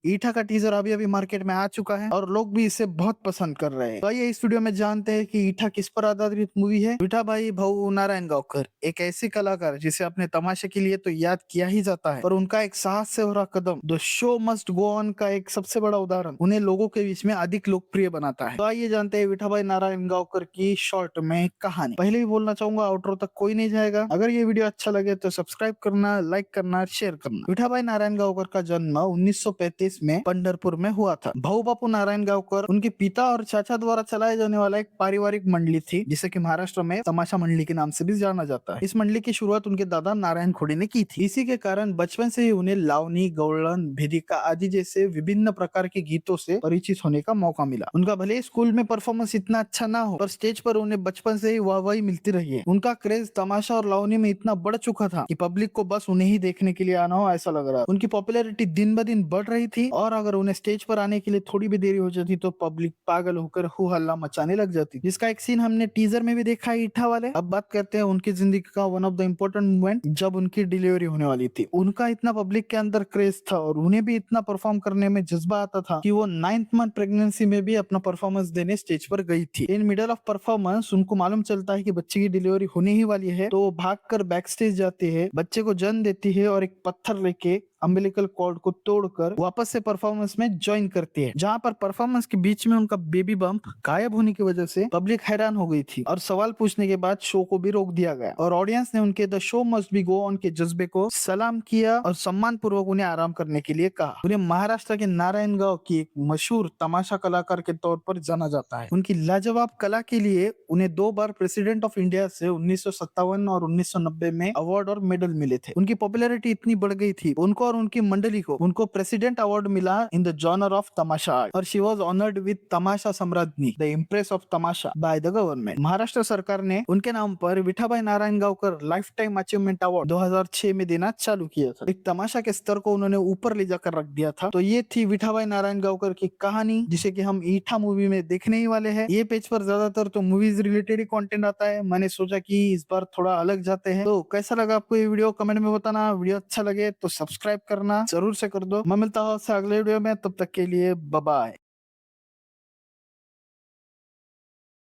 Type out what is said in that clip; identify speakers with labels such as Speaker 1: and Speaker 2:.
Speaker 1: ईटा का टीजर अभी अभी मार्केट में आ चुका है और लोग भी इसे बहुत पसंद कर रहे हैं। तो आइए इस वीडियो में जानते हैं कि ईटा किस पर आधारित मूवी है। ईटा भाई भाऊ नारायण गांवकर एक ऐसे कलाकार जिसे अपने तमाशे के लिए तो याद किया ही जाता है, पर उनका एक साहस से भरा कदम the show must go on का एक सबसे बड़ा उदाहरण उन्हें लोगों के बीच में अधिक लोकप्रिय बनाता है। तो आइए जानते हैं विठा भाई नारायण गांवकर की शॉर्ट में कहानी। पहले भी बोलना चाहूंगा आउटरो तक कोई नहीं जाएगा। अगर ये वीडियो अच्छा लगे तो सब्सक्राइब करना, लाइक करना, शेयर करना। विठा भाई नारायण गांवकर का जन्म 1935 में पंढरपुर में हुआ था। भाऊ बापू नारायण गांवकर उनके पिता और चाचा द्वारा चलाए जाने वाला एक पारिवारिक मंडली थी, जिसे कि महाराष्ट्र में तमाशा मंडली के नाम से भी जाना जाता है। इस मंडली की शुरुआत उनके दादा नारायण खोड़े ने की थी। इसी के कारण बचपन से ही उन्हें लावनी, गौड़न, भेदिका आदि जैसे विभिन्न प्रकार के गीतों से परिचित होने का मौका मिला। उनका भले ही स्कूल में परफॉर्मेंस इतना अच्छा ना हो, पर स्टेज पर उन्हें बचपन से ही वाहवाही मिलती रही है। उनका क्रेज तमाशा और लावनी में इतना बढ़ चुका था कि पब्लिक को बस उन्हें ही देखने के लिए आना हो ऐसा लग रहा था। उनकी पॉपुलैरिटी दिन ब दिन बढ़ रही थी और अगर उन्हें स्टेज पर आने के लिए थोड़ी भी देरी हो जाती तो पब्लिक पागल होकर हु हल्ला मचाने लग जाती, जिसका एक सीन हमने टीजर में भी देखा है ईठा वाले। अब बात करते हैं उनकी जिंदगी का one of the important moment, जब उनकी डिलीवरी होने वाली थी। उनका इतना पब्लिक के अंदर क्रेज था और उन्हें भी इतना परफॉर्म करने में जज्बा आता था कि वो 9th मंथ प्रेगनेंसी में भी अपना परफॉर्मेंस देने स्टेज पर गई थी। इन मिडल ऑफ परफॉर्मेंस उनको मालूम चलता है कि बच्चे की डिलीवरी होने ही वाली है, तो वो भागकर बैक स्टेज जाती है, बच्चे को जन्म देती है और एक पत्थर लेके अम्बिलिकल कॉर्ड को तोड़कर वापस से परफॉर्मेंस में ज्वाइन करती है। जहां पर परफॉर्मेंस के बीच में उनका बेबी बम्प गायब होने की वजह से पब्लिक हैरान हो गई थी और सवाल पूछने के बाद शो को भी रोक दिया गया और ऑडियंस ने उनके the show must be go on के जज्बे को सलाम किया और सम्मान पूर्वक उन्हें आराम करने के लिए कहा। उन्हें महाराष्ट्र के नारायणगांव की एक मशहूर तमाशा कलाकार के तौर पर जाना जाता है। उनकी लाजवाब कला के लिए उन्हें 2 बार प्रेसिडेंट ऑफ इंडिया से 1957 और 1990 में अवार्ड और मेडल मिले थे। उनकी पॉपुलैरिटी इतनी बढ़ गई थी उनको और उनकी मंडली को उनको प्रेसिडेंट अवार्ड मिला in the genre of tamasha art और she was honoured with tamasha samradni the empress of tamasha by the government. Maharashtra सरकार ने उनके नाम पर Vithabai Narayan Gaonkar life time achievement award 2006 में देना चालू किया था। एक तमाशा के स्तर को उन्होंने ऊपर ले जाकर रख दिया था। तो ये थी विठाभाई नारायण गांवकर की कहानी, जिसे कि हम ईठा मूवी में देखने ही वाले हैं। ये पेज पर ज्यादातर तो मूवीज रिलेटेड ही कंटेंट आता है, मैंने सोचा कि इस बार थोड़ा अलग जाते हैं। तो कैसा लगा आपको ये वीडियो कमेंट में बताना। वीडियो अच्छा लगे तो सब्सक्राइब करना जरूर से कर दो। मैं मिलता हूँ आपसे अगले वीडियो में, तब तक के लिए बाय बाय।